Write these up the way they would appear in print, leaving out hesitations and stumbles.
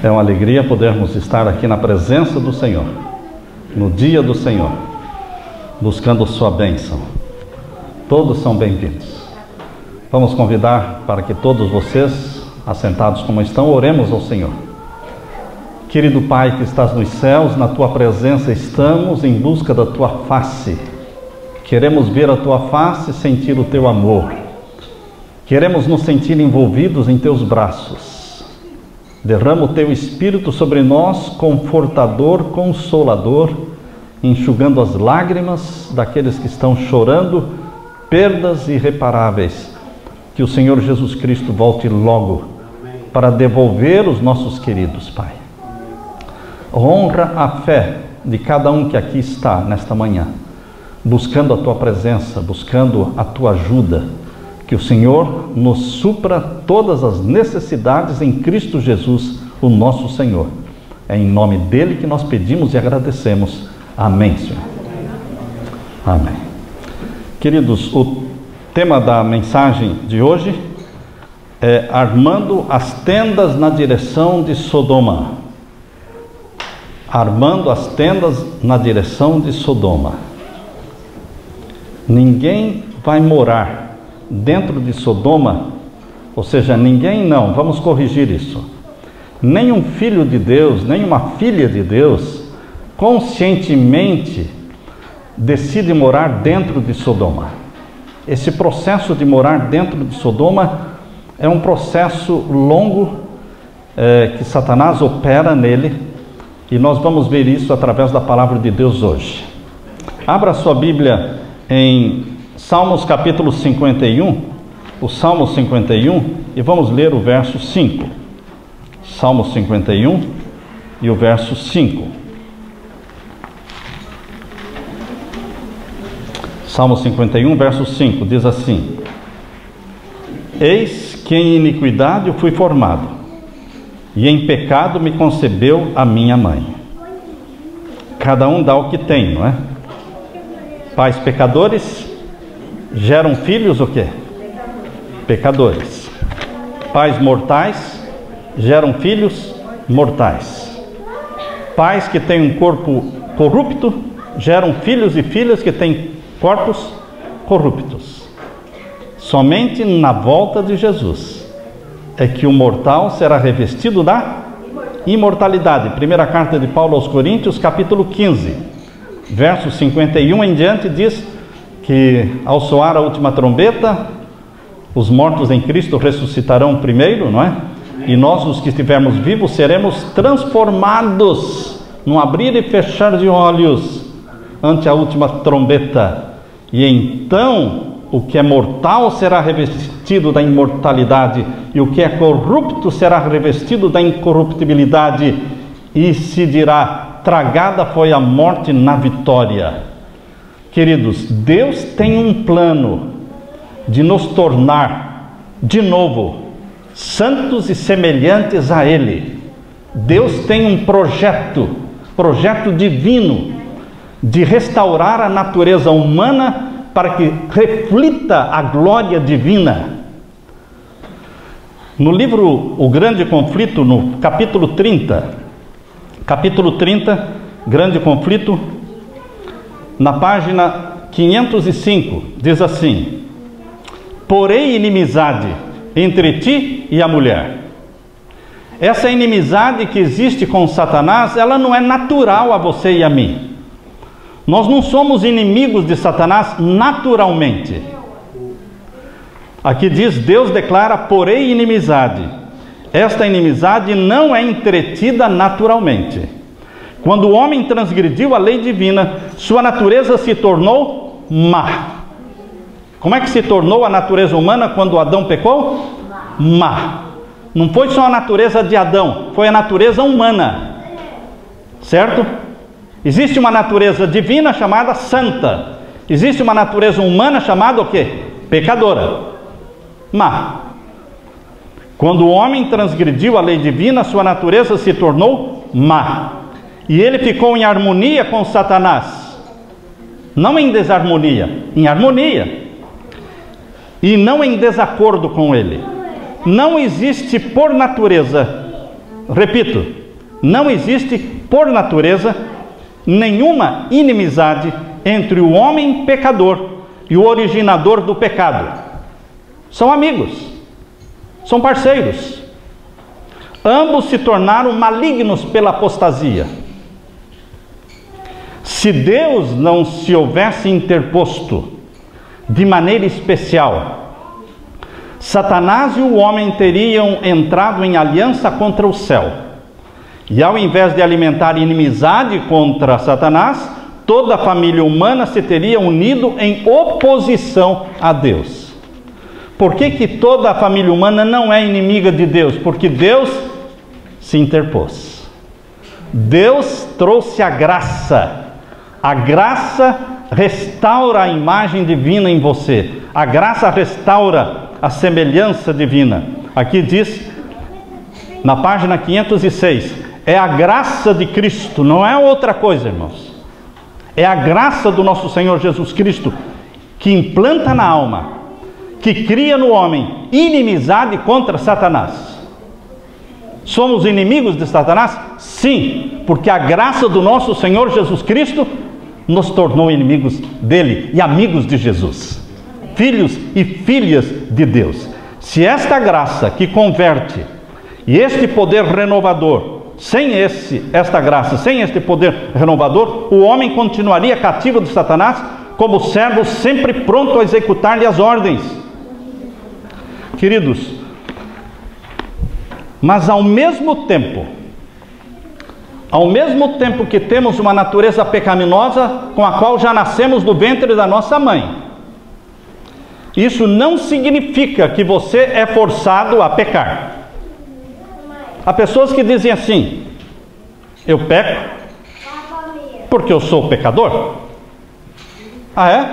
É uma alegria podermos estar aqui na presença do Senhor, no dia do Senhor, buscando sua bênção. Todos são bem-vindos. Vamos convidar para que todos vocês, assentados como estão, oremos ao Senhor. Querido Pai que estás nos céus, na tua presença estamos em busca da tua face. Queremos ver a tua face e sentir o teu amor. Queremos nos sentir envolvidos em teus braços. Derrama o teu Espírito sobre nós, confortador, consolador, enxugando as lágrimas daqueles que estão chorando perdas irreparáveis. Que o Senhor Jesus Cristo volte logo para devolver os nossos queridos, Pai. Honra a fé de cada um que aqui está nesta manhã, buscando a tua presença, buscando a tua ajuda. Que o Senhor nos supra todas as necessidades em Cristo Jesus, o nosso Senhor. É em nome dele que nós pedimos e agradecemos. Amém, Senhor. Amém. Queridos, o tema da mensagem de hoje é armando as tendas na direção de Sodoma. Armando as tendas na direção de Sodoma. Ninguém vai morar dentro de Sodoma, ou seja, ninguém não, vamos corrigir isso. Nenhum filho de Deus, nenhuma filha de Deus, conscientemente decide morar dentro de Sodoma. Esse processo de morar dentro de Sodoma é um processo longo que Satanás opera nele, e nós vamos ver isso através da palavra de Deus hoje. Abra sua Bíblia em Salmos capítulo 51, o Salmo 51, e vamos ler o verso 5. Salmo 51 e o verso 5. Salmo 51, verso 5, diz assim: Eis que em iniquidade eu fui formado, e em pecado me concebeu a minha mãe. Cada um dá o que tem, não é? Pais pecadores geram filhos o quê? Pecadores. Pais mortais geram filhos mortais. Pais que têm um corpo corrupto geram filhos e filhas que têm corpos corruptos. Somente na volta de Jesus é que o mortal será revestido da imortalidade. Primeira carta de Paulo aos Coríntios, capítulo 15, verso 51 em diante, diz que ao soar a última trombeta, os mortos em Cristo ressuscitarão primeiro, não é? E nós, os que estivermos vivos, seremos transformados num abrir e fechar de olhos ante a última trombeta. E então o que é mortal será revestido da imortalidade, e o que é corrupto será revestido da incorruptibilidade, e se dirá: tragada foi a morte na vitória. Queridos, Deus tem um plano de nos tornar de novo santos e semelhantes a Ele. Deus tem um projeto divino de restaurar a natureza humana para que reflita a glória divina. No livro O Grande Conflito, no capítulo 30, Grande Conflito, na página 505, diz assim: porém inimizade entre ti e a mulher. Essa inimizade que existe com Satanás, ela não é natural a você e a mim. Nós não somos inimigos de Satanás naturalmente. Aqui diz, Deus declara, porém inimizade. Esta inimizade não é entretida naturalmente. Quando o homem transgrediu a lei divina, sua natureza se tornou má. Como é que se tornou a natureza humana quando Adão pecou? Má. Não foi só a natureza de Adão, foi a natureza humana. Certo? Existe uma natureza divina chamada santa. Existe uma natureza humana chamada o quê? Pecadora. Má. Quando o homem transgrediu a lei divina, sua natureza se tornou má. E ele ficou em harmonia com Satanás. Não em desarmonia, em harmonia. E não em desacordo com ele. Não existe por natureza repito, não existe, por natureza, nenhuma inimizade entre o homem pecador e o originador do pecado. São amigos, são parceiros. Ambos se tornaram malignos pela apostasia. Se Deus não se houvesse interposto de maneira especial, Satanás e o homem teriam entrado em aliança contra o céu. E ao invés de alimentar inimizade contra Satanás, toda a família humana se teria unido em oposição a Deus. Por que toda a família humana não é inimiga de Deus? Porque Deus se interpôs. Deus trouxe a graça. A graça restaura a imagem divina em você. A graça restaura a semelhança divina. Aqui diz, na página 506, é a graça de Cristo, não é outra coisa, irmãos. É a graça do nosso Senhor Jesus Cristo que implanta na alma, que cria no homem inimizade contra Satanás. Somos inimigos de Satanás? Sim, porque a graça do nosso Senhor Jesus Cristo nos tornou inimigos dele e amigos de Jesus, filhos e filhas de Deus. Se esta graça que converte e este poder renovador, sem esta graça, sem este poder renovador, o homem continuaria cativo de Satanás como servo sempre pronto a executar-lhe as ordens. Queridos, mas ao mesmo tempo que temos uma natureza pecaminosa com a qual já nascemos do ventre da nossa mãe, isso não significa que você é forçado a pecar. Há pessoas que dizem assim: eu peco porque eu sou pecador. Ah, é?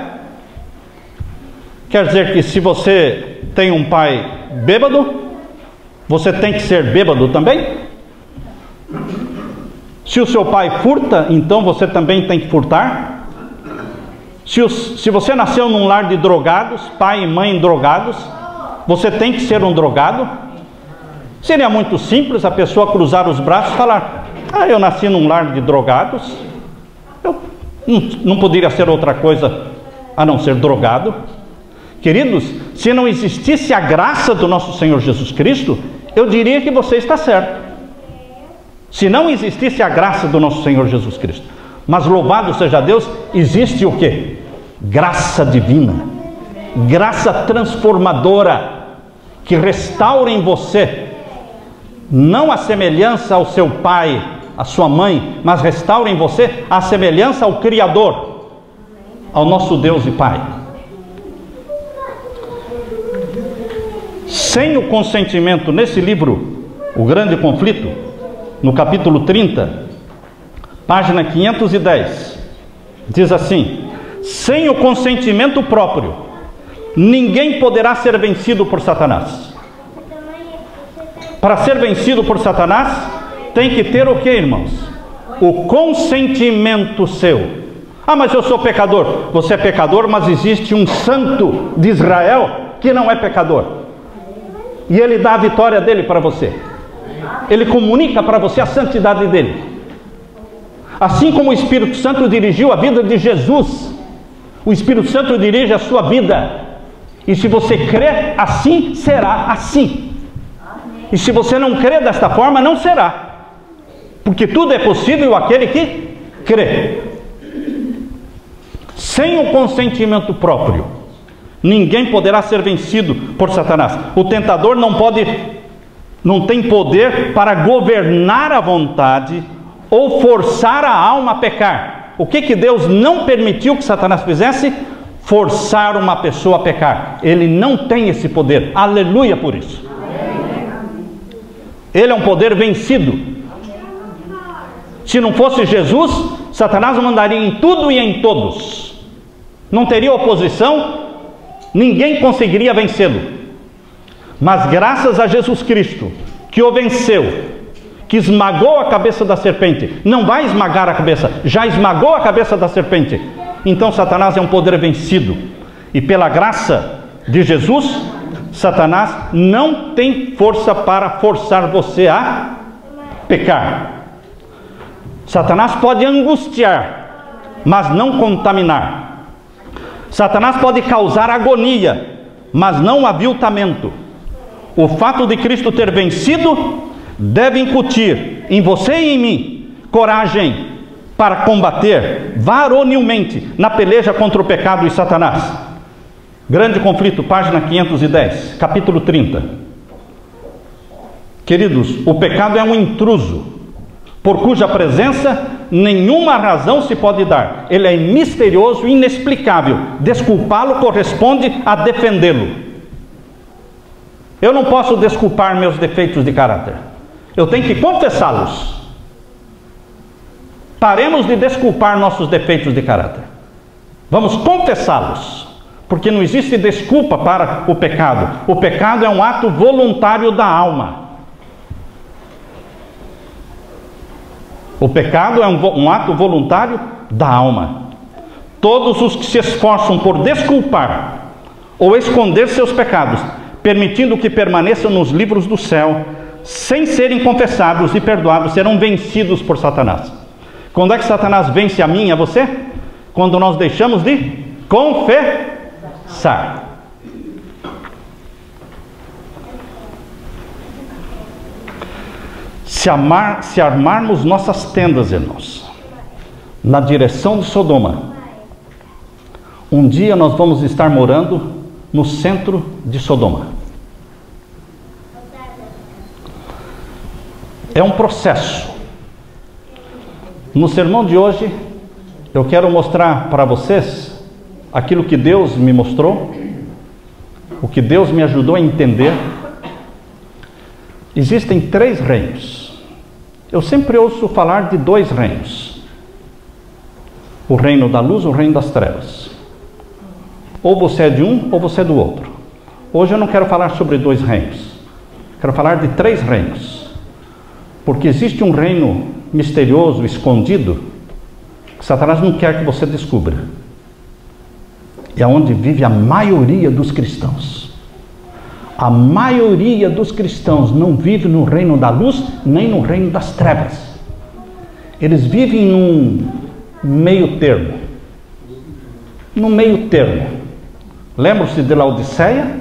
Quer dizer que se você tem um pai bêbado, você tem que ser bêbado também? Se o seu pai furta, então você também tem que furtar? Se você nasceu num lar de drogados, pai e mãe drogados, você tem que ser um drogado? Seria muito simples a pessoa cruzar os braços e falar: ah, eu nasci num lar de drogados, eu não poderia ser outra coisa a não ser drogado. Queridos, se não existisse a graça do nosso Senhor Jesus Cristo, eu diria que você está certo. Se não existisse a graça do nosso Senhor Jesus Cristo. Mas louvado seja Deus, existe o quê? Graça divina, graça transformadora, que restaura em você, não a semelhança ao seu pai, à sua mãe, mas restaura em você a semelhança ao Criador, ao nosso Deus e Pai. Sem o consentimento, nesse livro, O Grande Conflito, no capítulo 30, página 510, diz assim: sem o consentimento próprio, ninguém poderá ser vencido por Satanás. Para ser vencido por Satanás, tem que ter o que, irmãos? O consentimento seu. Ah, mas eu sou pecador. Você é pecador, mas existe um santo de Israel que não é pecador. E ele dá a vitória dele para você. Ele comunica para você a santidade dele. Assim como o Espírito Santo dirigiu a vida de Jesus, o Espírito Santo dirige a sua vida. E se você crê assim, será assim. E se você não crê desta forma, não será. Porque tudo é possível àquele que crê. Sem o consentimento próprio, ninguém poderá ser vencido por Satanás. O tentador não tem poder para governar a vontade ou forçar a alma a pecar. O que Deus não permitiu que Satanás fizesse? Forçar uma pessoa a pecar. Ele não tem esse poder. Aleluia por isso. Ele é um poder vencido. Se não fosse Jesus, Satanás mandaria em tudo e em todos. Não teria oposição, ninguém conseguiria vencê-lo. Mas graças a Jesus Cristo, que o venceu, que esmagou a cabeça da serpente, não vai esmagar a cabeça, já esmagou a cabeça da serpente. Então Satanás é um poder vencido. E pela graça de Jesus, Satanás não tem força para forçar você a pecar. Satanás pode angustiar, mas não contaminar. Satanás pode causar agonia, mas não aviltamento. O fato de Cristo ter vencido deve incutir em você e em mim coragem para combater varonilmente na peleja contra o pecado e Satanás. Grande Conflito, página 510, capítulo 30. Queridos, o pecado é um intruso, por cuja presença nenhuma razão se pode dar. Ele é misterioso e inexplicável. Desculpá-lo corresponde a defendê-lo. Eu não posso desculpar meus defeitos de caráter. Eu tenho que confessá-los. Paremos de desculpar nossos defeitos de caráter. Vamos confessá-los. Porque não existe desculpa para o pecado. O pecado é um ato voluntário da alma. O pecado é um ato voluntário da alma. Todos os que se esforçam por desculpar ou esconder seus pecados, permitindo que permaneçam nos livros do céu, sem serem confessados e perdoados, serão vencidos por Satanás. Quando é que Satanás vence a mim e a você? Quando nós deixamos de confessar. Se armarmos nossas tendas, irmãos, na direção de Sodoma, um dia nós vamos estar morando no centro de Sodoma. É um processo. No sermão de hoje, eu quero mostrar para vocês aquilo que Deus me mostrou, o que Deus me ajudou a entender. Existem 3 reinos. Eu sempre ouço falar de 2 reinos: o reino da luz e o reino das trevas. Ou você é de um, ou você é do outro. Hoje eu não quero falar sobre 2 reinos. Quero falar de 3 reinos. Porque existe um reino misterioso, escondido, que Satanás não quer que você descubra. E é onde vive a maioria dos cristãos. A maioria dos cristãos não vive no reino da luz, nem no reino das trevas. Eles vivem num meio termo. No meio termo. Lembram-se de Laodiceia?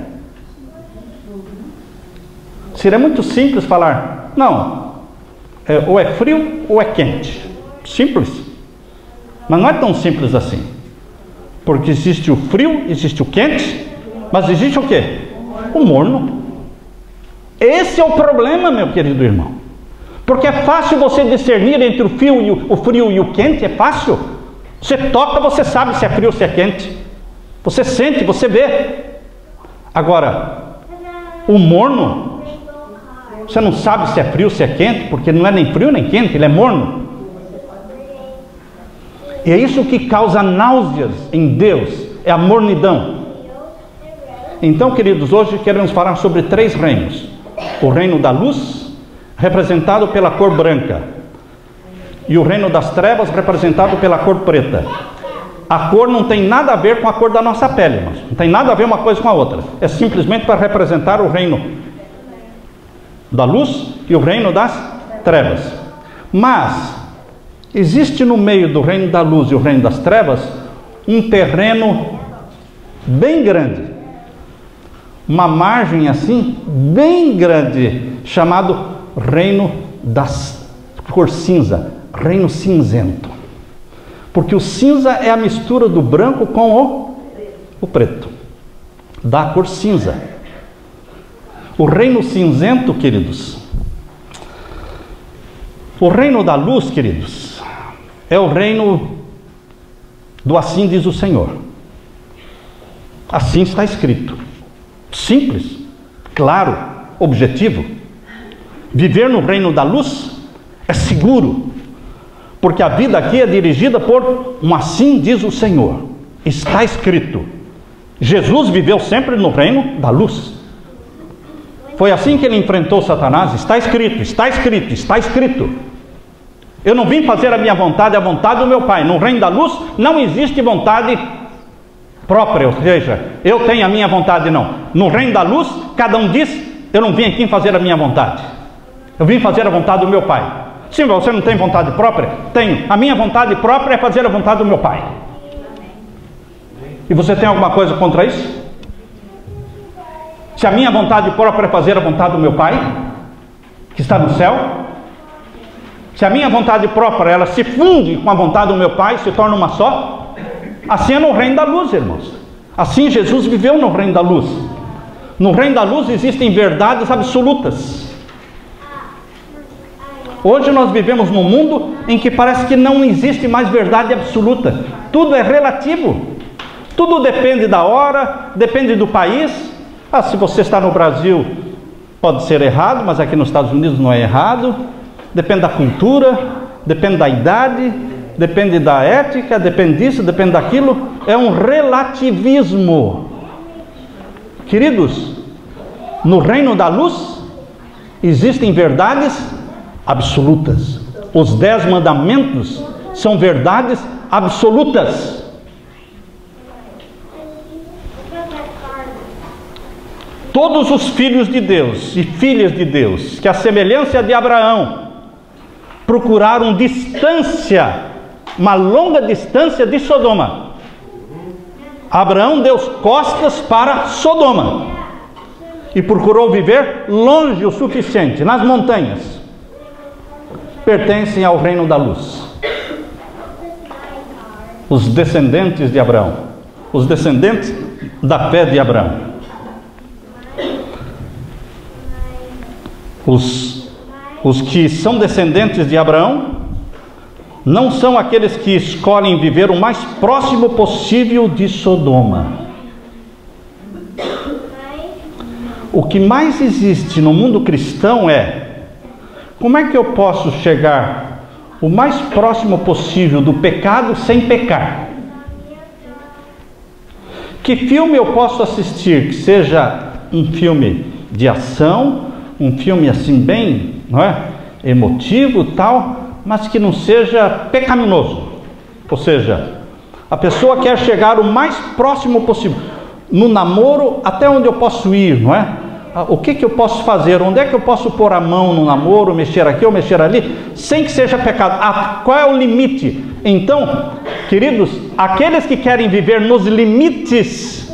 Seria muito simples falar, não, ou é frio ou é quente. Simples. Mas não é tão simples assim. Porque existe o frio, existe o quente, mas existe o quê? O morno. Esse é o problema, meu querido irmão. Porque é fácil você discernir entre o frio e o quente, é fácil. Você toca, você sabe se é frio ou se é quente. Você sente, você vê. Agora, o morno, você não sabe se é frio ou se é quente, porque não é nem frio nem quente, ele é morno. E é isso que causa náuseas em Deus, é a mornidão. Então, queridos, hoje queremos falar sobre 3 reinos. O reino da luz, representado pela cor branca, e o reino das trevas, representado pela cor preta. A cor não tem nada a ver com a cor da nossa pele, irmãos. Não tem nada a ver uma coisa com a outra. É simplesmente para representar o reino da luz e o reino das trevas. Mas existe no meio do reino da luz e o reino das trevas um terreno bem grande, uma margem assim bem grande, chamado reino das cor cinza, reino cinzento. Porque o cinza é a mistura do branco com o preto, dá a cor cinza. O reino cinzento, queridos, o reino da luz, queridos, é o reino do assim diz o Senhor. Assim está escrito. Simples, claro, objetivo. Viver no reino da luz é seguro, porque a vida aqui é dirigida por um assim diz o Senhor. Está escrito. Jesus viveu sempre no reino da luz. Foi assim que ele enfrentou Satanás. Está escrito, está escrito, está escrito. Eu não vim fazer a minha vontade, a vontade do meu Pai. No reino da luz não existe vontade própria, ou seja, eu tenho a minha vontade, não. No reino da luz, cada um diz, eu não vim aqui fazer a minha vontade. Eu vim fazer a vontade do meu Pai. Sim, você não tem vontade própria? Tenho. A minha vontade própria é fazer a vontade do meu Pai. E você tem alguma coisa contra isso? Se a minha vontade própria é fazer a vontade do meu Pai, que está no céu, se a minha vontade própria, ela se funde com a vontade do meu Pai, se torna uma só, assim é no reino da luz, irmãos. Assim Jesus viveu no reino da luz. No reino da luz existem verdades absolutas. Hoje nós vivemos num mundo em que parece que não existe mais verdade absoluta. Tudo é relativo. Tudo depende da hora, depende do país. Se você está no Brasil, pode ser errado, mas aqui nos Estados Unidos não é errado. Depende da cultura, depende da idade, depende da ética, depende disso, depende daquilo. É um relativismo. Queridos, no reino da luz existem verdades absolutas. Os 10 mandamentos são verdades absolutas. Todos os filhos de Deus e filhas de Deus, que a semelhança de Abraão, procuraram distância, uma longa distância de Sodoma. Abraão deu costas para Sodoma e procurou viver longe o suficiente, nas montanhas. Pertencem ao reino da luz. Os descendentes de Abraão, os descendentes da fé de Abraão. Os que são descendentes de Abraão não são aqueles que escolhem viver o mais próximo possível de Sodoma. O que mais existe no mundo cristão é: como é que eu posso chegar o mais próximo possível do pecado sem pecar? Que filme eu posso assistir que seja um filme de ação, um filme assim bem, não é, emotivo tal, mas que não seja pecaminoso? Ou seja, a pessoa quer chegar o mais próximo possível no namoro, até onde eu posso ir, não é? O que eu posso fazer? Onde é que eu posso pôr a mão no namoro, mexer aqui ou mexer ali, sem que seja pecado? Qual é o limite? Então, queridos, aqueles que querem viver nos limites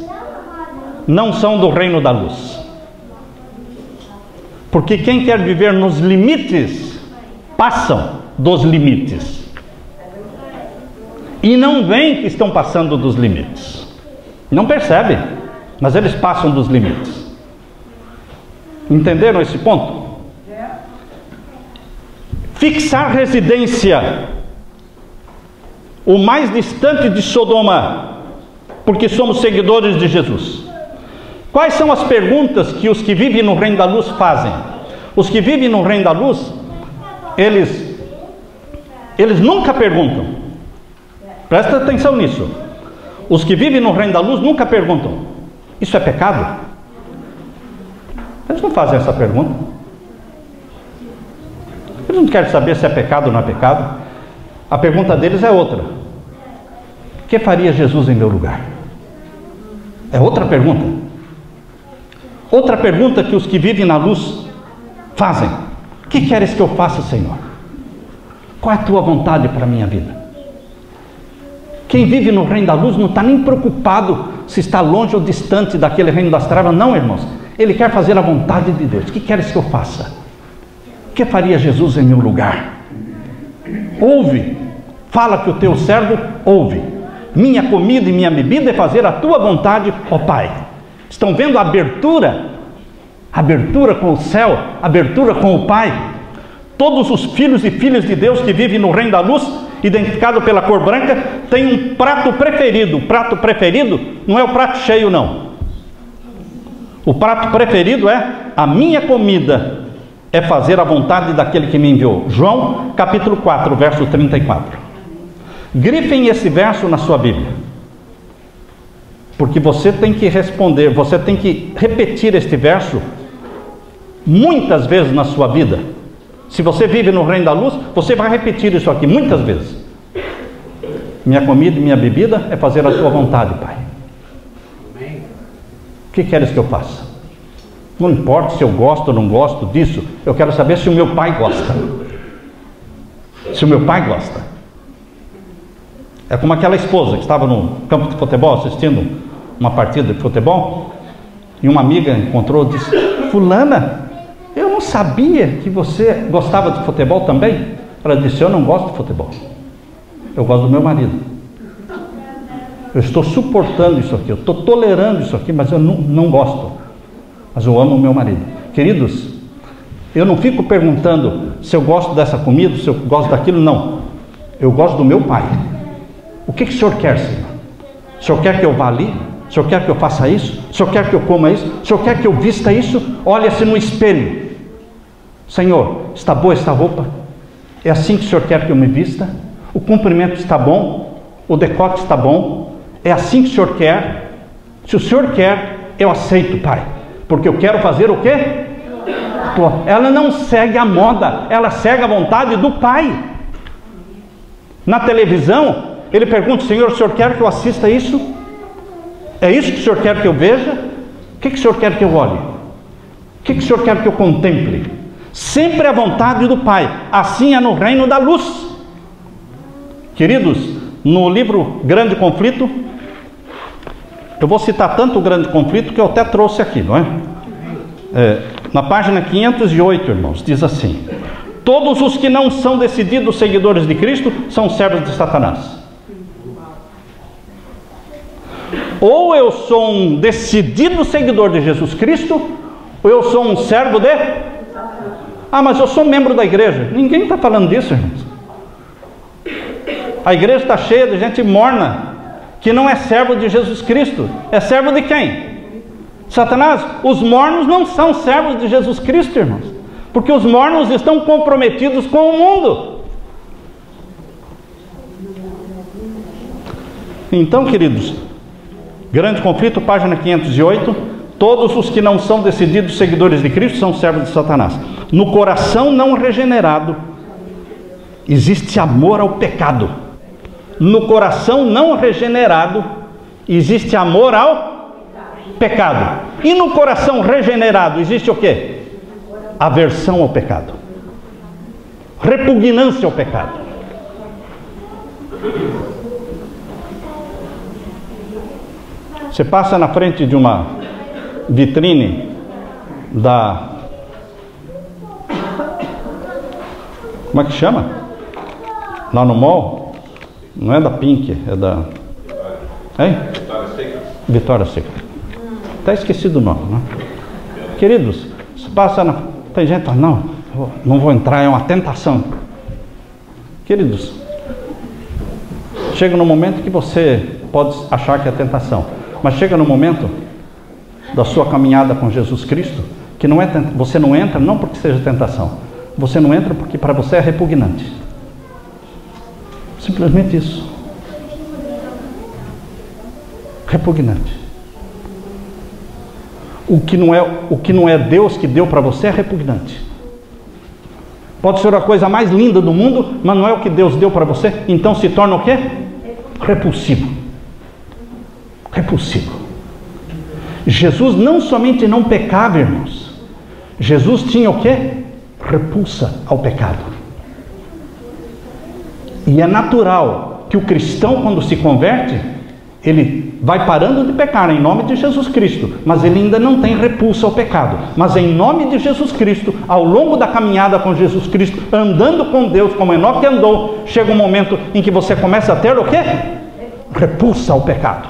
não são do reino da luz. Porque quem quer viver nos limites, passam dos limites. E não veem que estão passando dos limites. Não percebem, mas eles passam dos limites. Entenderam esse ponto? Fixar residência o mais distante de Sodoma, porque somos seguidores de Jesus. Quais são as perguntas que os que vivem no reino da luz fazem? Os que vivem no reino da luz, eles nunca perguntam. Presta atenção nisso. Os que vivem no reino da luz nunca perguntam: isso é pecado? Eles não fazem essa pergunta. Eles não querem saber se é pecado ou não é pecado. A pergunta deles é outra: o que faria Jesus em meu lugar? É outra pergunta. Outra pergunta que os que vivem na luz fazem: o que queres que eu faça, Senhor? Qual é a tua vontade para a minha vida? Quem vive no reino da luz não está nem preocupado se está longe ou distante daquele reino das trevas, não, irmãos. Ele quer fazer a vontade de Deus. O que queres que eu faça? O que faria Jesus em meu lugar? Ouve, fala que o teu servo ouve. Minha comida e minha bebida é fazer a tua vontade, ó Pai. Estão vendo a abertura? Abertura com o céu, abertura com o Pai. Todos os filhos e filhas de Deus que vivem no reino da luz, identificado pela cor branca, têm um prato preferido. O prato preferido não é o prato cheio, não. O prato preferido é: a minha comida é fazer a vontade daquele que me enviou. João capítulo 4, verso 34. Grifem esse verso na sua Bíblia, porque você tem que responder, você tem que repetir este verso muitas vezes na sua vida. Se você vive no reino da luz, você vai repetir isso aqui muitas vezes. Minha comida e minha bebida é fazer a tua vontade, Pai. O que queres que eu faça? Não importa se eu gosto ou não gosto disso, eu quero saber se o meu pai gosta. Se o meu pai gosta. É como aquela esposa que estava no campo de futebol assistindo uma partida de futebol, e uma amiga encontrou e disse: fulana, eu não sabia que você gostava de futebol também. Ela disse: eu não gosto de futebol, eu gosto do meu marido. Eu estou suportando isso aqui, eu estou tolerando isso aqui, mas eu não gosto. Mas eu amo o meu marido. Queridos, eu não fico perguntando se eu gosto dessa comida, se eu gosto daquilo, não. Eu gosto do meu pai. O que o senhor quer, Senhor? O senhor quer que eu vá ali? O senhor quer que eu faça isso? O senhor quer que eu coma isso? O senhor quer que eu vista isso? Olha-se no espelho. Senhor, está boa esta roupa? É assim que o senhor quer que eu me vista? O comprimento está bom? O decote está bom? É assim que o senhor quer? Se o senhor quer, eu aceito, Pai. Porque eu quero fazer o quê? Ela não segue a moda, ela segue a vontade do Pai. Na televisão, ele pergunta: Senhor, o senhor quer que eu assista isso? É isso que o senhor quer que eu veja? O que o senhor quer que eu olhe? O que o senhor quer que eu contemple? Sempre a vontade do Pai. Assim é no reino da luz. Queridos, no livro Grande Conflito, eu vou citar tanto o Grande Conflito que eu até trouxe aqui, não é? Na página 508, irmãos, diz assim: todos os que não são decididos seguidores de Cristo são servos de Satanás. Ou eu sou um decidido seguidor de Jesus Cristo, ou eu sou um servo de... Ah, mas eu sou membro da igreja. Ninguém está falando disso, irmãos. A igreja está cheia de gente morna, que não é servo de Jesus Cristo. É servo de quem? Satanás. Os mornos não são servos de Jesus Cristo, irmãos, porque os mornos estão comprometidos com o mundo. Então, queridos, Grande Conflito, página 508, todos os que não são decididos seguidores de Cristo são servos de Satanás. No coração não regenerado existe amor ao pecado. No coração não regenerado existe amor ao pecado. E no coração regenerado existe o quê? Aversão ao pecado, repugnância ao pecado. Você passa na frente de uma vitrine da... Como é que chama? Lá no mall? Não é da Pink, é da... Hein? Vitória Secret. Até esquecido o nome, né? Queridos, você passa na... Tem gente que fala: não vou entrar, é uma tentação. Queridos, chega no momento que você pode achar que é tentação, mas chega no momento da sua caminhada com Jesus Cristo que não é você não entra não porque seja tentação, você não entra porque para você é repugnante. Simplesmente isso. Repugnante. O que não é Deus que deu para você é repugnante. Pode ser a coisa mais linda do mundo, mas não é o que Deus deu para você, então se torna o quê? Repulsivo. Repulsivo. Jesus não somente não pecava, irmãos, Jesus tinha o quê? Repulsa ao pecado. E é natural que o cristão, quando se converte, ele vai parando de pecar em nome de Jesus Cristo, mas ele ainda não tem repulsa ao pecado. Mas em nome de Jesus Cristo, ao longo da caminhada com Jesus Cristo, andando com Deus como Enoque andou, chega um momento em que você começa a ter o quê? Repulsa ao pecado.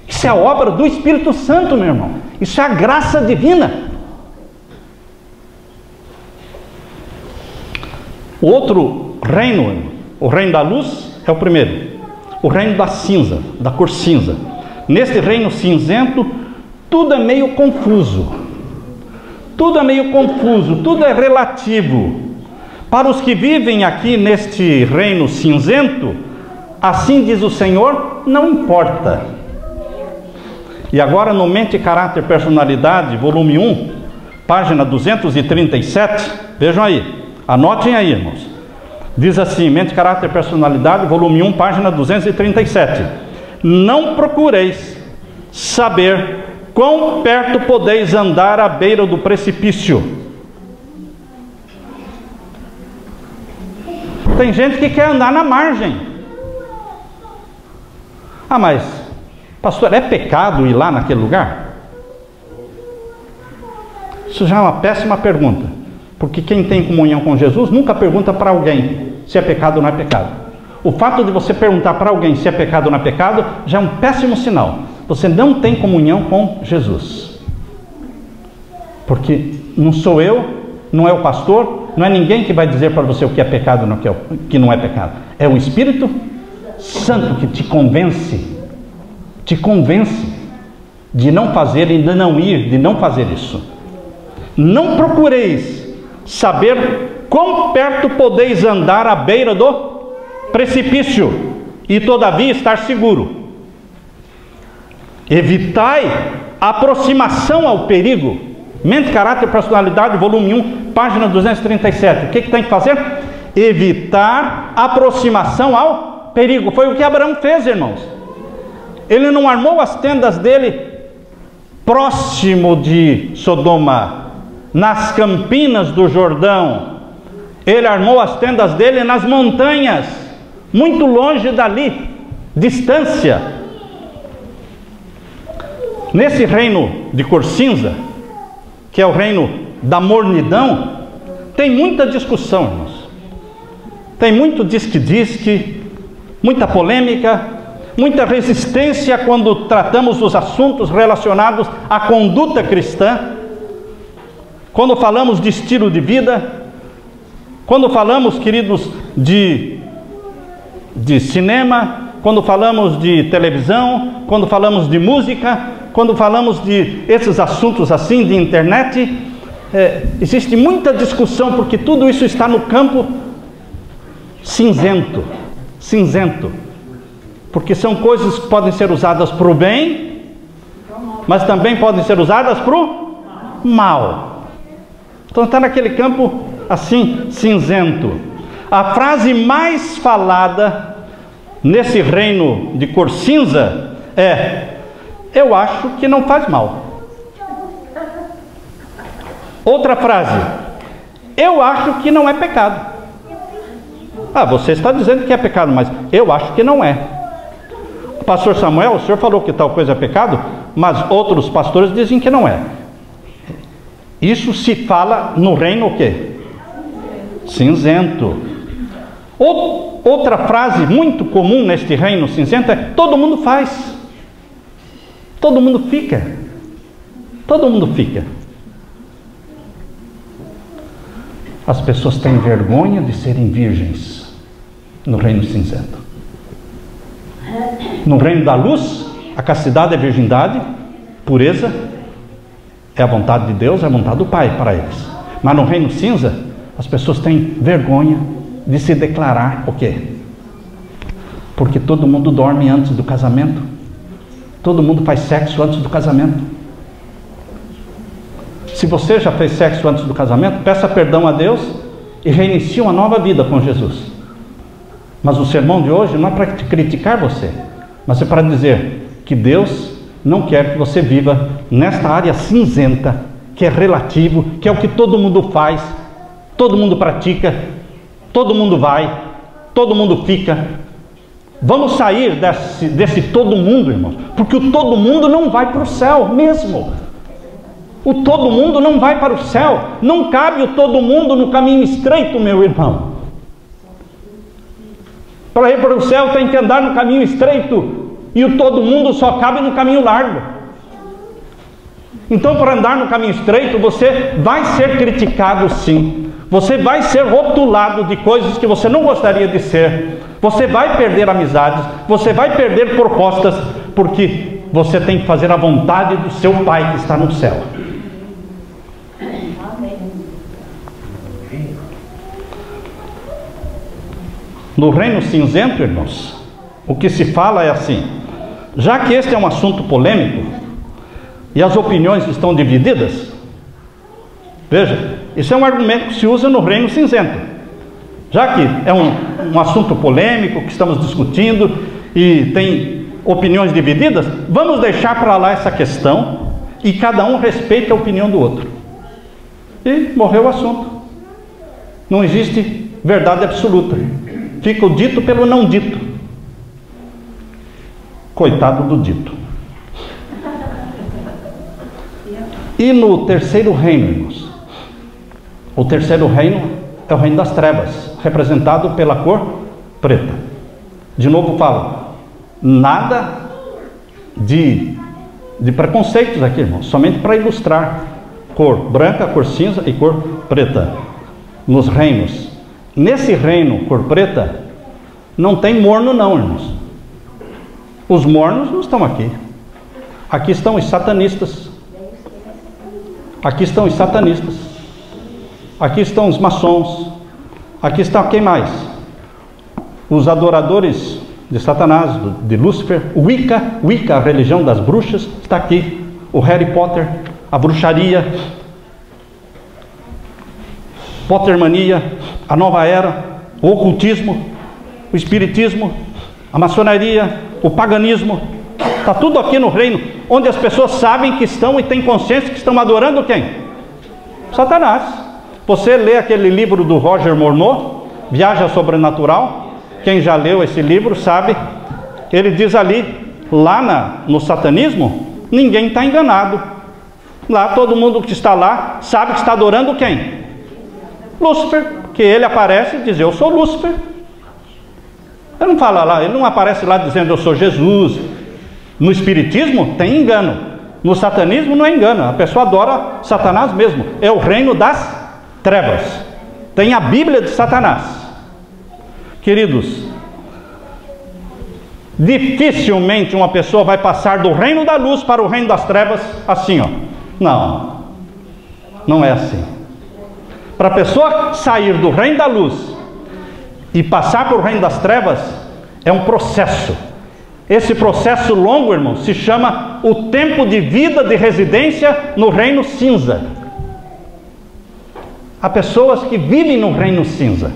Isso é a obra do Espírito Santo, meu irmão. Isso é a graça divina. O outro reino, o reino da luz, é o primeiro. O reino da cinza, da cor cinza. Neste reino cinzento, tudo é meio confuso. Tudo é meio confuso, tudo é relativo. Para os que vivem aqui neste reino cinzento, assim diz o Senhor, não importa. E agora no Mente, Caráter, Personalidade, volume 1, página 237, vejam aí, anotem aí, irmãos. Diz assim, Mente, Caráter, Personalidade, volume 1, página 237. Não procureis saber quão perto podeis andar à beira do precipício. Tem gente que quer andar na margem. Ah, mas, pastor, é pecado ir lá naquele lugar? Isso já é uma péssima pergunta, porque quem tem comunhão com Jesus nunca pergunta para alguém se é pecado ou não é pecado. O fato de você perguntar para alguém se é pecado ou não é pecado já é um péssimo sinal. Você não tem comunhão com Jesus, porque não sou eu, não é o pastor, não é ninguém que vai dizer para você o que é pecado e o que não é pecado. É o Espírito Santo que te convence de não fazer e de não ir, de não fazer isso. Não procureis saber quão perto podeis andar à beira do precipício e todavia estar seguro. Evitai a aproximação ao perigo. Mente, Caráter e Personalidade, volume 1, página 237. O que tem que fazer? Evitar a aproximação ao perigo. Foi o que Abraão fez, irmãos. Ele não armou as tendas dele próximo de Sodoma, nas campinas do Jordão. Ele armou as tendas dele nas montanhas, muito longe dali, distância. Nesse reino de cor cinza, que é o reino da mornidão, tem muita discussão, irmãos. Tem muito diz-que-diz-que, muita polêmica, muita resistência quando tratamos dos assuntos relacionados à conduta cristã, quando falamos de estilo de vida, quando falamos, queridos, de cinema, quando falamos de televisão, quando falamos de música, quando falamos de esses assuntos assim, de internet, existe muita discussão, porque tudo isso está no campo cinzento, porque são coisas que podem ser usadas para o bem, mas também podem ser usadas para o mal. Então está naquele campo assim, cinzento. A frase mais falada nesse reino de cor cinza é: eu acho que não faz mal. Outra frase: eu acho que não é pecado. Ah, você está dizendo que é pecado, mas eu acho que não é. Pastor Samuel, o senhor falou que tal coisa é pecado, mas outros pastores dizem que não é. Isso se fala no reino o quê? Cinzento. Outra frase muito comum neste reino cinzento é: todo mundo faz. Todo mundo fica. Todo mundo fica. As pessoas têm vergonha de serem virgens no reino cinzento. No reino da luz, a castidade é virgindade, pureza é a vontade de Deus, é a vontade do Pai para eles. Mas no reino cinza, as pessoas têm vergonha de se declarar o quê? Porque todo mundo dorme antes do casamento. Todo mundo faz sexo antes do casamento. Se você já fez sexo antes do casamento, peça perdão a Deus e reinicie uma nova vida com Jesus. Mas o sermão de hoje não é para criticar você, mas é para dizer que Deus não quer que você viva nesta área cinzenta, que é relativo, que é o que todo mundo faz, todo mundo pratica, todo mundo vai, todo mundo fica. Vamos sair desse todo mundo, irmão, porque o todo mundo não vai para o céu mesmo. O todo mundo não vai para o céu. Não cabe o todo mundo no caminho estreito, meu irmão. Para ir para o céu tem que andar no caminho estreito, e o todo mundo só cabe no caminho largo. Então, para andar no caminho estreito, você vai ser criticado, sim. Você vai ser rotulado de coisas que você não gostaria de ser. Você vai perder amizades, você vai perder propostas, porque você tem que fazer a vontade do seu Pai que está no céu. No reino cinzento, irmãos, o que se fala é assim: já que este é um assunto polêmico e as opiniões estão divididas, veja, isso é um argumento que se usa no reino cinzento. Já que é um assunto polêmico que estamos discutindo e tem opiniões divididas, vamos deixar para lá essa questão e cada um respeite a opinião do outro. E morreu o assunto. Não existe verdade absoluta. Fica o dito pelo não dito. Coitado do dito. E no terceiro reino, irmãos, o terceiro reino é o reino das trevas, representado pela cor preta. De novo falo, nada de preconceitos aqui, irmãos, somente para ilustrar. Cor branca, cor cinza e cor preta. Nos reinos. Nesse reino, cor preta, não tem morno não, irmãos. Os mornos não estão aqui. Aqui estão os satanistas. Aqui estão os satanistas. Aqui estão os maçons. Aqui estão quem mais? Os adoradores de Satanás, de Lúcifer. Wicca, a religião das bruxas, está aqui. O Harry Potter, a bruxaria, Pottermania, a nova era, o ocultismo, o espiritismo, a maçonaria, o paganismo. Está tudo aqui no reino, onde as pessoas sabem que estão e têm consciência que estão adorando quem? Satanás. Você lê aquele livro do Roger Morneau, Viagem Sobrenatural. Quem já leu esse livro sabe. Ele diz ali, lá no satanismo, ninguém está enganado. Lá todo mundo que está lá sabe que está adorando quem? Lúcifer, que ele aparece e diz, eu sou Lúcifer. Ele não fala lá, ele não aparece lá dizendo eu sou Jesus. No espiritismo tem engano. No satanismo não é engano. A pessoa adora Satanás mesmo. É o reino das trevas. Tem a Bíblia de Satanás. Queridos, dificilmente uma pessoa vai passar do reino da luz para o reino das trevas assim, ó. Não, não é assim. Para a pessoa sair do reino da luz e passar para o reino das trevas, é um processo. Esse processo longo, irmão, se chama o tempo de vida de residência no reino cinza. Há pessoas que vivem no reino cinza.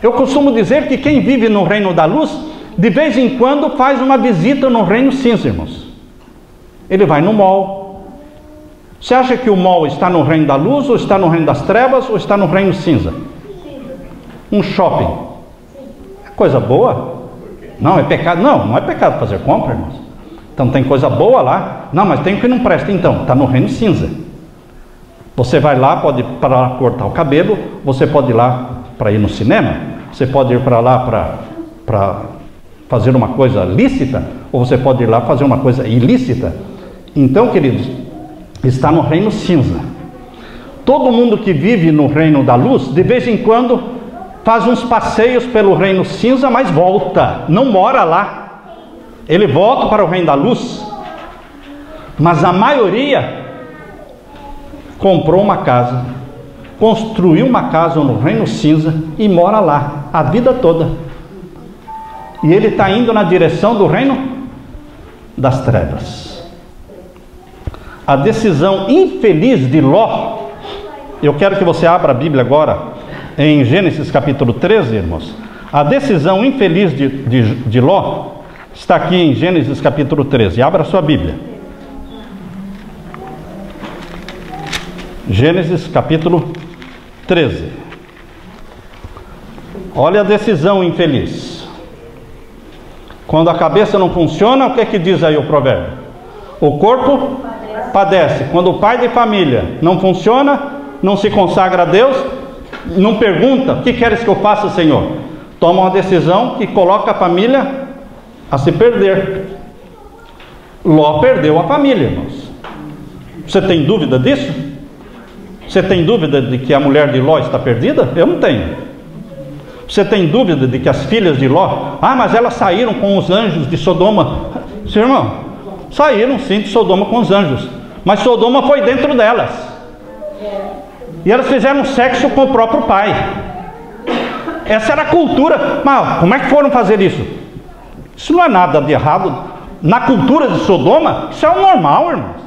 Eu costumo dizer que quem vive no reino da luz, de vez em quando faz uma visita no reino cinza, irmãos. Ele vai no mall. Você acha que o mall está no reino da luz, ou está no reino das trevas, ou está no reino cinza? Um shopping. É coisa boa? Não, é pecado. Não é pecado fazer compra, irmãos. Então tem coisa boa lá. Não, mas tem o que não presta então. Está no reino cinza. Você vai lá, pode ir para lá cortar o cabelo. Você pode ir lá para ir no cinema. Você pode ir para lá para fazer uma coisa lícita. Ou você pode ir lá fazer uma coisa ilícita. Então, queridos, está no reino cinza. Todo mundo que vive no reino da luz, de vez em quando, faz uns passeios pelo reino cinza, mas volta, não mora lá. Ele volta para o reino da luz. Mas a maioria comprou uma casa, construiu uma casa no reino cinza e mora lá a vida toda. E ele está indo na direção do reino das trevas. A decisão infeliz de Ló, eu quero que você abra a Bíblia agora, em Gênesis capítulo 13, irmãos. A decisão infeliz de Ló está aqui em Gênesis capítulo 13. Abra a sua Bíblia. Gênesis capítulo 13. Olha a decisão infeliz. Quando a cabeça não funciona, o que é que diz aí o provérbio? O corpo padece. Quando o pai de família não funciona, não se consagra a Deus, não pergunta, o que queres que eu faça, Senhor? Toma uma decisão que coloca a família a se perder. Ló perdeu a família, irmãos. Você tem dúvida disso? Você tem dúvida de que a mulher de Ló está perdida? Eu não tenho. Você tem dúvida de que as filhas de Ló, mas elas saíram com os anjos de Sodoma? Seu irmão, saíram sim de Sodoma com os anjos, mas Sodoma foi dentro delas. E elas fizeram sexo com o próprio pai. Essa era a cultura. Mas como é que foram fazer isso? Isso não é nada de errado. Na cultura de Sodoma, isso é o normal, irmãos.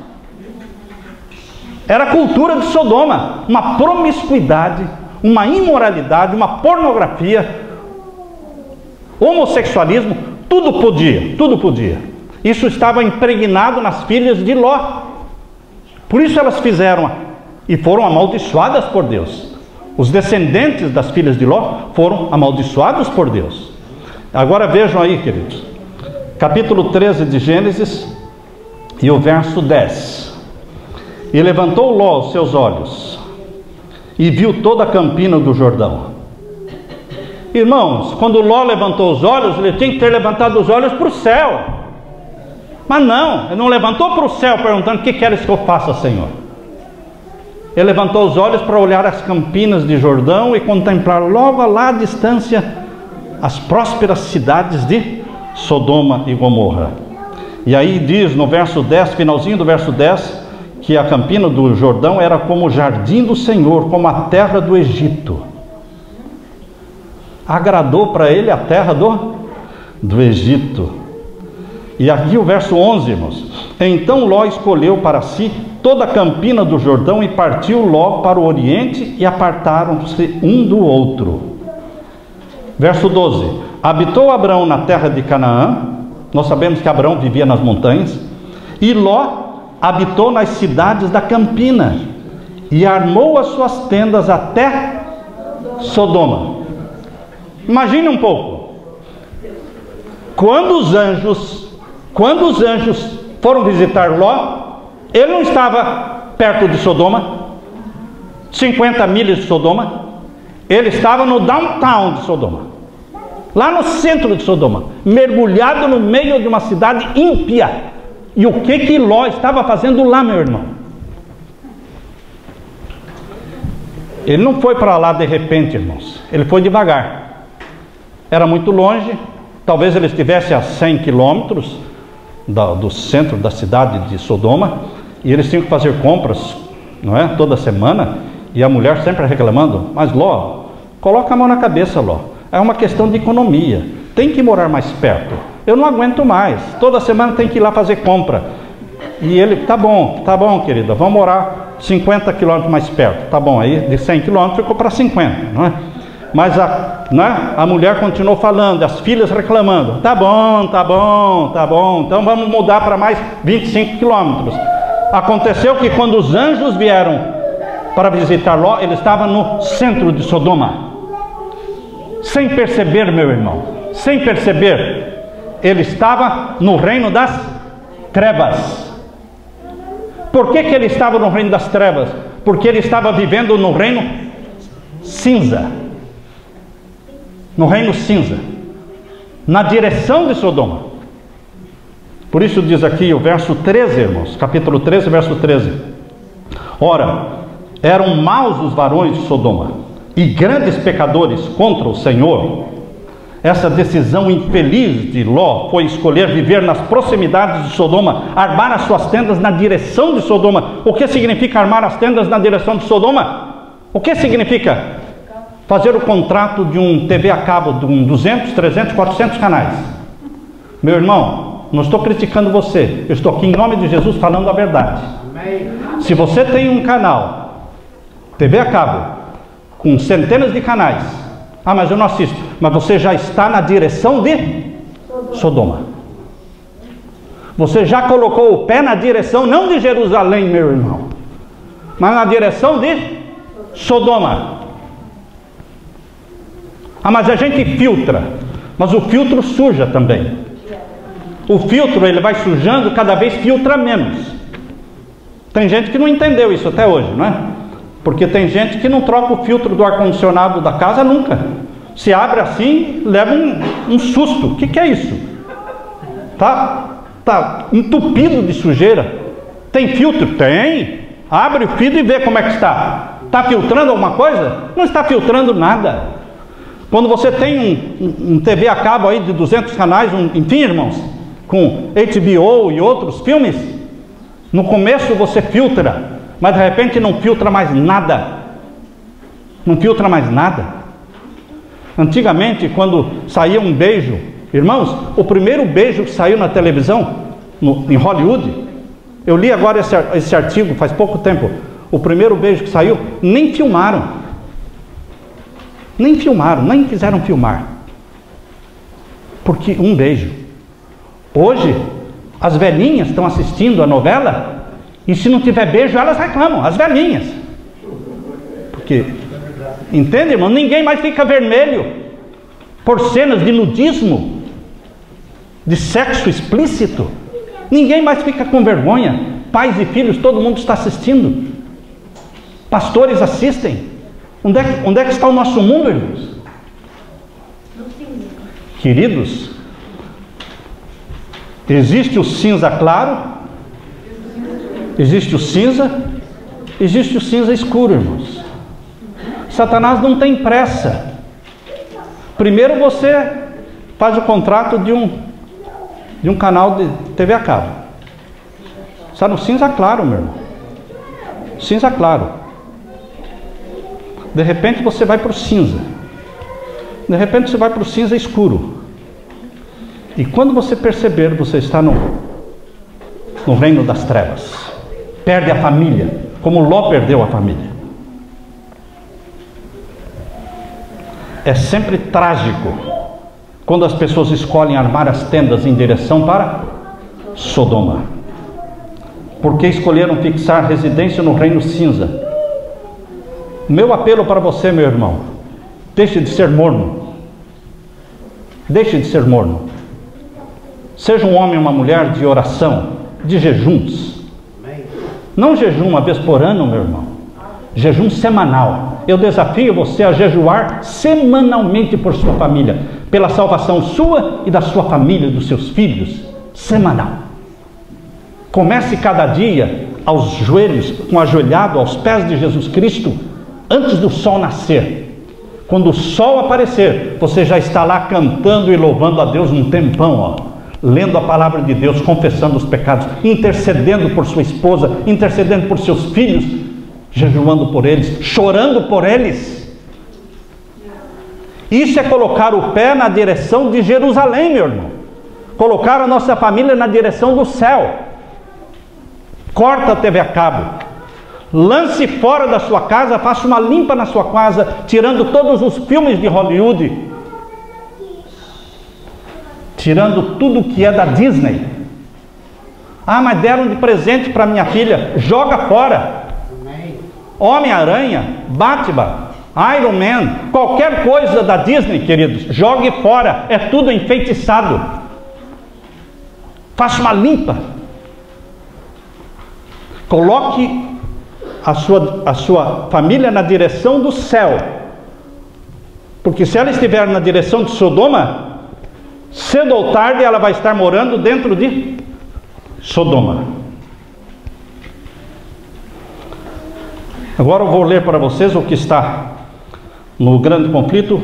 Era a cultura de Sodoma. Uma promiscuidade, uma imoralidade, uma pornografia, homossexualismo, tudo podia, tudo podia. Isso estava impregnado nas filhas de Ló. Por isso elas fizeram e foram amaldiçoadas por Deus. Os descendentes das filhas de Ló foram amaldiçoados por Deus. Agora vejam aí, queridos, capítulo 13 de Gênesis e o verso 10. E levantou Ló os seus olhos e viu toda a campina do Jordão. Irmãos, quando Ló levantou os olhos, ele tinha que ter levantado os olhos para o céu. Mas não, ele não levantou para o céu perguntando: o que queres que eu faça, Senhor? Ele levantou os olhos para olhar as campinas de Jordão e contemplar logo lá à distância as prósperas cidades de Sodoma e Gomorra. E aí diz no verso 10, finalzinho do verso 10, que a campina do Jordão era como o jardim do Senhor, como a terra do Egito. Agradou para ele a terra do Egito. E aqui o verso 11, irmãos. Então Ló escolheu para si toda a campina do Jordão e partiu Ló para o oriente e apartaram-se um do outro. Verso 12. Habitou Abrão na terra de Canaã. Nós sabemos que Abrão vivia nas montanhas. E Ló habitou nas cidades da campina e armou as suas tendas até Sodoma. Imagine um pouco. Quando os anjos foram visitar Ló, ele não estava perto de Sodoma, 50 milhas de Sodoma. Ele estava no downtown de Sodoma, lá no centro de Sodoma, mergulhado no meio de uma cidade ímpia. E o que Ló estava fazendo lá, meu irmão? Ele não foi para lá de repente, irmãos. Ele foi devagar. Era muito longe. Talvez ele estivesse a 100 quilômetros do centro da cidade de Sodoma. E eles tinham que fazer compras, não é? Toda semana. E a mulher sempre reclamando: mas Ló, coloca a mão na cabeça, Ló. É uma questão de economia. Tem que morar mais perto. Eu não aguento mais. Toda semana tem que ir lá fazer compra. E ele: tá bom, querida, vamos morar 50 quilômetros mais perto. Tá bom, aí de 100 quilômetros ficou para 50, não é? Mas a mulher continuou falando, as filhas reclamando: tá bom, então vamos mudar para mais 25 quilômetros. Aconteceu que quando os anjos vieram para visitar Ló, ele estava no centro de Sodoma. Sem perceber, meu irmão, sem perceber, ele estava no reino das trevas. Por que ele estava no reino das trevas? Porque ele estava vivendo no reino cinza. No reino cinza, na direção de Sodoma. Por isso diz aqui o verso 13, irmãos, capítulo 13, verso 13. Ora, eram maus os varões de Sodoma e grandes pecadores contra o Senhor. Essa decisão infeliz de Ló foi escolher viver nas proximidades de Sodoma, armar as suas tendas na direção de Sodoma. O que significa armar as tendas na direção de Sodoma? O que significa? Fazer o contrato de um TV a cabo de 200, 300, 400 canais. Meu irmão, não estou criticando você, eu estou aqui em nome de Jesus falando a verdade. Se você tem um canal, TV a cabo, com centenas de canais, mas eu não assisto, mas você já está na direção de Sodoma. Você já colocou o pé na direção, não de Jerusalém, meu irmão, mas na direção de Sodoma. Mas a gente filtra, mas o filtro suja também. O filtro, ele vai sujando, cada vez filtra menos. Tem gente que não entendeu isso até hoje, não é? Porque tem gente que não troca o filtro do ar-condicionado da casa nunca. Se abre assim, leva um susto. O que é isso? Tá entupido de sujeira. Tem filtro? Tem. Abre o filtro e vê como é que está. Está filtrando alguma coisa? Não está filtrando nada. Quando você tem um TV a cabo aí de 200 canais, enfim, irmãos, com HBO e outros filmes, no começo você filtra, mas de repente não filtra mais nada. Não filtra mais nada. Antigamente, quando saía um beijo, irmãos, o primeiro beijo que saiu na televisão, em Hollywood, eu li agora esse artigo faz pouco tempo, o primeiro beijo que saiu, nem filmaram. Nem filmaram, nem quiseram filmar. Porque um beijo. Hoje, As velhinhas estão assistindo a novela e se não tiver beijo, elas reclamam, as velhinhas. Porque, entende, irmão? Ninguém mais fica vermelho por cenas de nudismo, de sexo explícito. Ninguém mais fica com vergonha. Pais e filhos, todo mundo está assistindo. Pastores assistem. Onde é que está o nosso mundo, irmãos? Queridos, existe o cinza claro, existe o cinza, existe o cinza escuro, irmãos. Satanás não tem pressa. Primeiro você faz o contrato de um canal de TV a cabo. Está no cinza claro, meu irmão. Cinza claro. De repente você vai para o cinza. De repente você vai para o cinza escuro. E quando você perceber, você está no reino das trevas. Perde a família, como Ló perdeu a família. É sempre trágico quando as pessoas escolhem armar as tendas em direção para Sodoma. Porque escolheram fixar residência no reino cinza. Meu apelo para você, meu irmão, deixe de ser morno. Deixe de ser morno. Seja um homem ou uma mulher de oração, de jejuns. Não jejum uma vez por ano, meu irmão. Jejum semanal. Eu desafio você a jejuar semanalmente por sua família, pela salvação sua e da sua família, dos seus filhos. Semanal. Comece cada dia aos joelhos, ajoelhado aos pés de Jesus Cristo, antes do sol nascer. Quando o sol aparecer, você já está lá cantando e louvando a Deus um tempão, ó, lendo a palavra de Deus, confessando os pecados, intercedendo por sua esposa, intercedendo por seus filhos, jejuando por eles, chorando por eles. Isso é colocar o pé na direção de Jerusalém, meu irmão. Colocar a nossa família na direção do céu. Corta a TV a cabo. Lance fora da sua casa, faça uma limpa na sua casa, tirando todos os filmes de Hollywood, tirando tudo que é da Disney. Ah, mas deram de presente para minha filha. Joga fora. Homem-Aranha, Batman, Iron Man, qualquer coisa da Disney, queridos, jogue fora. É tudo enfeitiçado. Faça uma limpa. Coloque a sua família na direção do céu. Porque se ela estiver na direção de Sodoma, cedo ou tarde ela vai estar morando dentro de Sodoma. Agora eu vou ler para vocês o que está no Grande Conflito,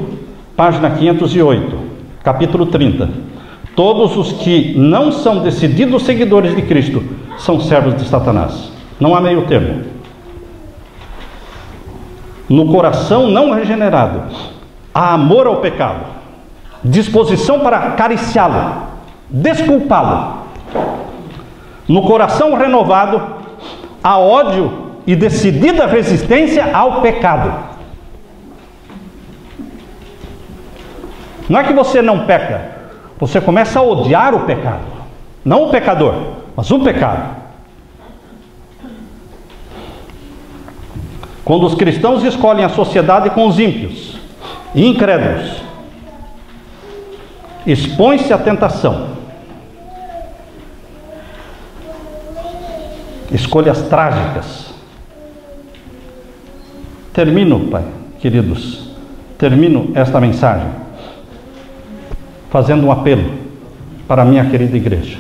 página 508, capítulo 30. Todos os que não são decididos seguidores de Cristo são servos de Satanás. Não há meio termo. No coração não regenerado, há amor ao pecado, disposição para acariciá-lo, desculpá-lo. No coração renovado, há ódio e decidida resistência ao pecado. Não é que você não peca, você começa a odiar o pecado. Não o pecador, mas o pecado. Quando os cristãos escolhem a sociedade com os ímpios e incrédulos, expõe-se à tentação. Escolhas trágicas. Termino, Pai, queridos, termino esta mensagem fazendo um apelo para a minha querida igreja,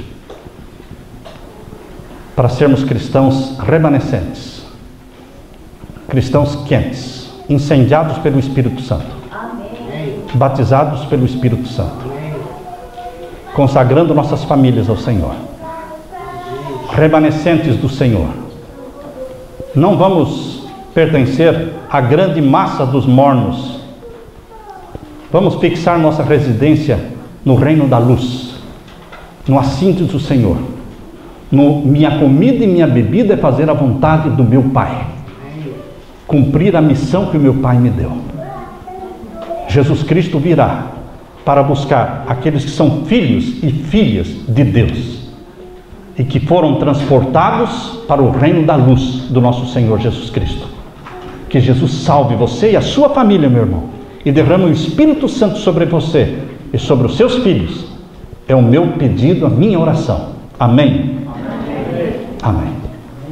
para sermos cristãos remanescentes, cristãos quentes, incendiados pelo Espírito Santo, batizados pelo Espírito Santo, consagrando nossas famílias ao Senhor, remanescentes do Senhor. Não vamos pertencer à grande massa dos mornos. Vamos fixar nossa residência no reino da luz, no assento do Senhor. Minha comida e minha bebida é fazer a vontade do meu Pai, cumprir a missão que o meu Pai me deu. Jesus Cristo virá para buscar aqueles que são filhos e filhas de Deus. e que foram transportados para o reino da luz do nosso Senhor Jesus Cristo. Que Jesus salve você e a sua família, meu irmão, e derrame o Espírito Santo sobre você e sobre os seus filhos. É o meu pedido, a minha oração. Amém? Amém. Amém.